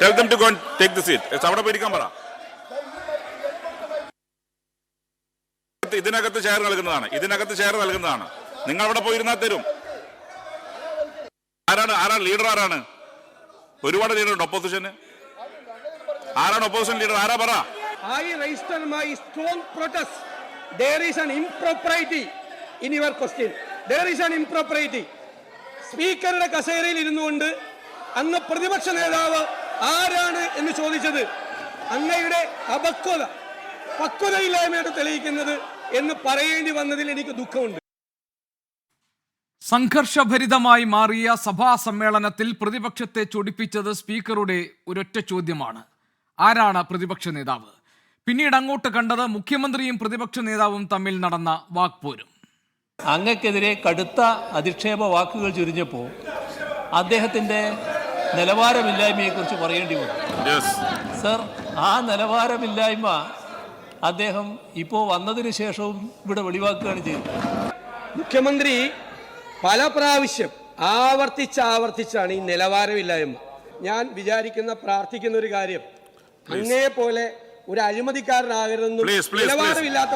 Tell them to go and take the seat. അവിടെ പോയിരിക്കാൻ പറ. ഇതിനകത്ത് ചെയർ നൽകുന്നതാണ്. നിങ്ങൾ അവിടെ പോയിരുന്നാൽ തരും. ആരാണ് ലീഡർ? ആരാണ്? ഒരുപാട് ലീഡർ ഉണ്ട് ഒപ്പോസിഷന്. ആരാണ് ഒപ്പോസിഷൻ ലീഡർ? ആരാ പറ. I register my strong protest. There is an impropriety in your question. There is an impropriety. സ്പീക്കറുടെ കസേരയിൽ ഇരുന്നുകൊണ്ട് അങ്ങ് പ്രതിപക്ഷ നേതാവ് ആരാണ് എന്ന് ചോദിച്ചത് അങ്ങയുടെ പക്വതയില്ലായ്മയോട് തെളിയിക്കുന്നത് എന്ന് പറയേണ്ടി വന്നതിൽ എനിക്ക് ദുഃഖമുണ്ട്. സംഘർഷഭരിതമായി മാറിയ സഭാ സമ്മേളനത്തിൽ പ്രതിപക്ഷത്തെ ചൊടിപ്പിച്ചത് സ്പീക്കറുടെ ഒരൊറ്റ ചോദ്യമാണ്: ആരാണ് പ്രതിപക്ഷ നേതാവ്? പിന്നീട് അങ്ങോട്ട് കണ്ടത് മുഖ്യമന്ത്രിയും പ്രതിപക്ഷ നേതാവും തമ്മിൽ നടന്ന വാക്പോരും. അങ്ങക്കെതിരെ കടുത്ത അധിക്ഷേപ വാക്കുകൾ ചുരിഞ്ഞപ്പോൾ അദ്ദേഹത്തിൻ്റെ നിലവാരമില്ലായ്മയെക്കുറിച്ച് പറയേണ്ടി വന്നു. സർ, ആ നിലവാരമില്ലായ്മ അദ്ദേഹം ഇപ്പോൾ വന്നതിന് ശേഷവും ഇവിടെ വെളിവാക്കുകയാണ് ചെയ്തത്. മുഖ്യമന്ത്രി പല പ്രാവശ്യം ആവർത്തിച്ചാണ് ഈ നിലവാരമില്ലായ്മ. ഞാൻ പ്രാർത്ഥിക്കുന്ന ഒരു കാര്യം, അങ്ങയെ പോലെ ഒരു അഴിമതിക്കാരനാകരുതെന്നും നിലവാരമില്ലാത്ത